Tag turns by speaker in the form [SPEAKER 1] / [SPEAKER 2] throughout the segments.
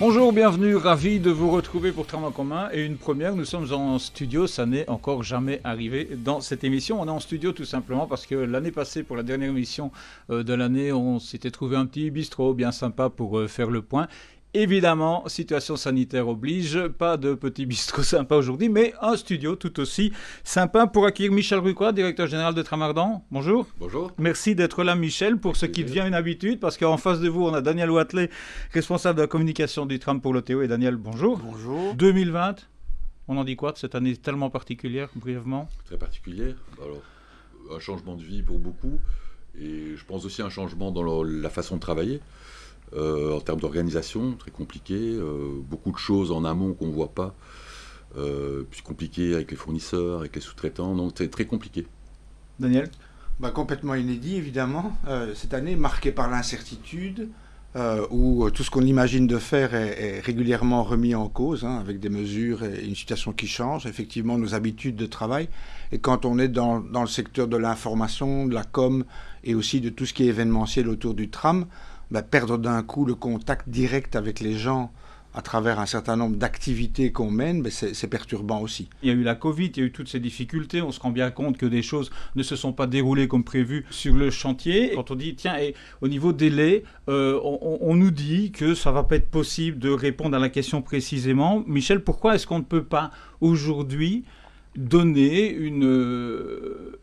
[SPEAKER 1] Bonjour, bienvenue, ravi de vous retrouver pour Tram en commun. Et une première, nous sommes en studio, ça n'est encore jamais arrivé dans cette émission. On est en studio tout simplement parce que l'année passée, pour la dernière émission de l'année, on s'était trouvé un petit bistrot bien sympa pour faire le point. Évidemment, situation sanitaire oblige, pas de petit bistrot sympa aujourd'hui, mais un studio tout aussi sympa pour accueillir Michel Rucois, directeur général de Tramardent. Bonjour.
[SPEAKER 2] Bonjour.
[SPEAKER 1] Merci d'être là, Michel, pour ce qui devient une habitude, parce qu'en face de vous, on a Daniel Watley, responsable de la communication du tram pour l'OTO. Et Daniel, bonjour.
[SPEAKER 3] Bonjour.
[SPEAKER 1] 2020, on en dit quoi de cette année tellement particulière, brièvement?
[SPEAKER 2] Très particulière. Alors, un changement de vie pour beaucoup, et je pense aussi un changement dans la façon de travailler. En termes d'organisation, très compliqué, beaucoup de choses en amont qu'on ne voit pas, puis compliqué avec les fournisseurs, avec les sous-traitants, donc c'est très compliqué.
[SPEAKER 1] Daniel?
[SPEAKER 3] Complètement inédit, évidemment. Cette année marquée par l'incertitude, où tout ce qu'on imagine de faire est régulièrement remis en cause, avec des mesures et une situation qui change, effectivement nos habitudes de travail. Et quand on est dans le secteur de l'information, de la com, et aussi de tout ce qui est événementiel autour du tram, perdre d'un coup le contact direct avec les gens à travers un certain nombre d'activités qu'on mène, c'est perturbant aussi.
[SPEAKER 1] Il y a eu la Covid, il y a eu toutes ces difficultés, on se rend bien compte que des choses ne se sont pas déroulées comme prévu sur le chantier. Quand on dit, tiens, et au niveau délai, on nous dit que ça ne va pas être possible de répondre à la question précisément. Michel, pourquoi est-ce qu'on ne peut pas aujourd'hui donner une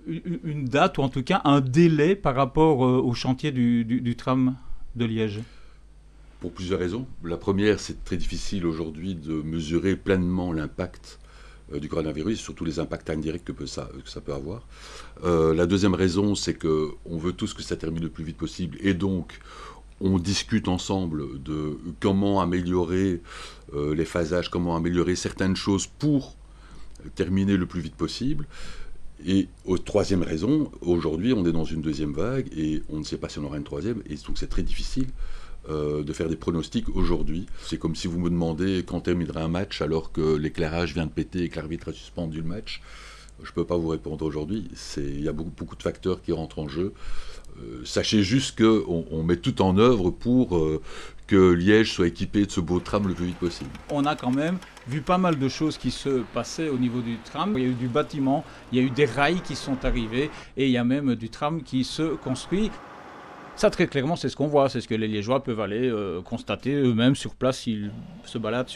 [SPEAKER 1] date, ou en tout cas un délai par rapport au chantier du tram de Liège?
[SPEAKER 2] Pour plusieurs raisons. La première, c'est très difficile aujourd'hui de mesurer pleinement l'impact du coronavirus, surtout les impacts indirects que ça peut avoir. La deuxième raison, c'est qu'on veut tous que ça termine le plus vite possible, et donc on discute ensemble de comment améliorer les phasages, comment améliorer certaines choses pour terminer le plus vite possible. Et troisième raison, aujourd'hui on est dans une deuxième vague et on ne sait pas si on aura une troisième, et donc c'est très difficile de faire des pronostics aujourd'hui. C'est comme si vous me demandez quand terminera un match alors que l'éclairage vient de péter et que l'arbitre a suspendu le match. Je ne peux pas vous répondre aujourd'hui. Il y a beaucoup de facteurs qui rentrent en jeu. Sachez juste qu'on met tout en œuvre pour que Liège soit équipé de ce beau tram le plus vite possible.
[SPEAKER 1] On a quand même vu pas mal de choses qui se passaient au niveau du tram. Il y a eu du bâtiment, il y a eu des rails qui sont arrivés et il y a même du tram qui se construit. Ça, très clairement, c'est ce qu'on voit, c'est ce que les Liégeois peuvent aller constater eux-mêmes sur place s'ils se baladent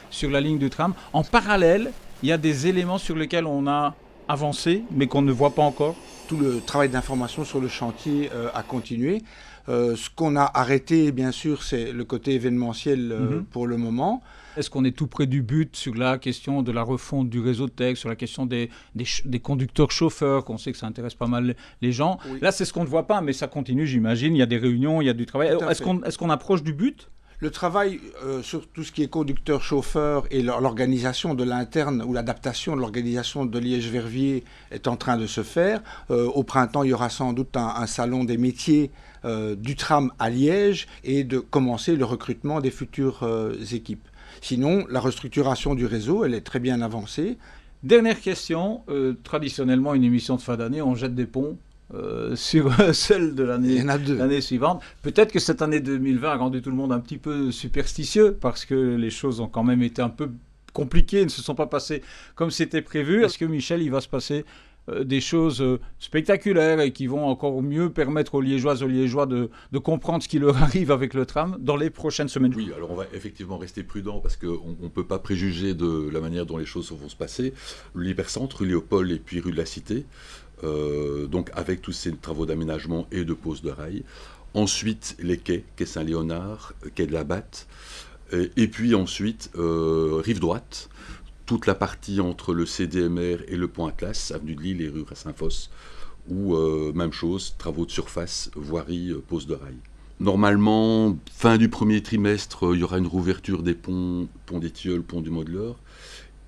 [SPEAKER 1] sur la ligne du tram. En parallèle, il y a des éléments sur lesquels on a avancé, mais qu'on ne voit pas encore.
[SPEAKER 3] Tout le travail d'information sur le chantier a continué. Ce qu'on a arrêté, bien sûr, c'est le côté événementiel pour le moment.
[SPEAKER 1] Est-ce qu'on est tout près du but sur la question de la refonte du réseau de texte, sur la question des conducteurs-chauffeurs, qu'on sait que ça intéresse pas mal les gens? Oui. Là, c'est ce qu'on ne voit pas, mais ça continue, j'imagine. Il y a des réunions, il y a du travail. Est-ce qu'on approche du but?
[SPEAKER 3] Le travail sur tout ce qui est conducteur-chauffeur et l'organisation de l'interne ou l'adaptation de l'organisation de Liège-Verviers est en train de se faire. Au printemps, il y aura sans doute un salon des métiers du tram à Liège et de commencer le recrutement des futures équipes. Sinon, la restructuration du réseau, elle est très bien avancée.
[SPEAKER 1] Dernière question. Traditionnellement, une émission de fin d'année, on jette des ponts sur celle de l'année suivante. Peut-être que cette année 2020 a rendu tout le monde un petit peu superstitieux parce que les choses ont quand même été un peu compliquées, ne se sont pas passées comme c'était prévu. Est-ce que, Michel, il va se passer des choses spectaculaires et qui vont encore mieux permettre aux Liégeoises, aux Liégeois de comprendre ce qui leur arrive avec le tram dans les prochaines semaines?
[SPEAKER 2] Oui, alors on va effectivement rester prudent parce qu'on ne peut pas préjuger de la manière dont les choses vont se passer. L'hypercentre, rue Léopold et puis rue de la Cité, donc avec tous ces travaux d'aménagement et de pose de rails. Ensuite, les quais, quai Saint-Léonard, quai de la Batte, et puis ensuite, rive droite, toute la partie entre le CDMR et le pont Atlas, avenue de Lille et rue Saint-Fosse, où, même chose, travaux de surface, voirie, pose de rails. Normalement, fin du premier trimestre, il y aura une rouverture des ponts, pont des Tilleuls, pont du Modeleur,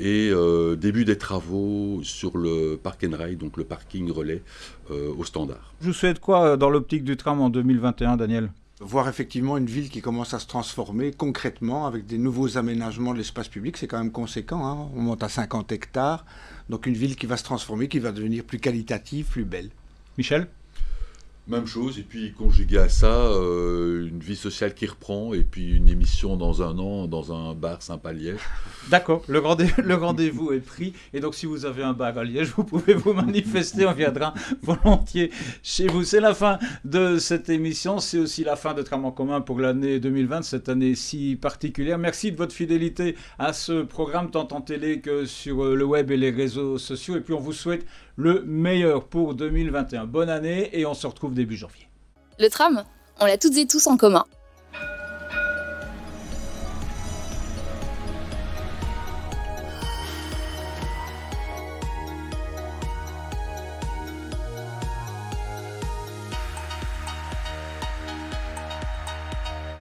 [SPEAKER 2] et début des travaux sur le park and ride, donc le parking relais au standard.
[SPEAKER 1] Je vous souhaite quoi dans l'optique du tram en 2021, Daniel?
[SPEAKER 3] Voir effectivement une ville qui commence à se transformer concrètement avec des nouveaux aménagements de l'espace public, c'est quand même conséquent, on monte à 50 hectares, donc une ville qui va se transformer, qui va devenir plus qualitative, plus belle.
[SPEAKER 1] Michel?
[SPEAKER 2] Même chose, et puis conjugué à ça, une vie sociale qui reprend, et puis une émission dans un an dans un bar sympa à Liège.
[SPEAKER 1] D'accord, le rendez-vous est pris. Et donc, si vous avez un bar à Liège, vous pouvez vous manifester. On viendra volontiers chez vous. C'est la fin de cette émission. C'est aussi la fin de Trame en commun pour l'année 2020, cette année si particulière. Merci de votre fidélité à ce programme, tant en télé que sur le web et les réseaux sociaux. Et puis, on vous souhaite le meilleur pour 2021. Bonne année et on se retrouve début janvier.
[SPEAKER 4] Le tram, on l'a toutes et tous en commun.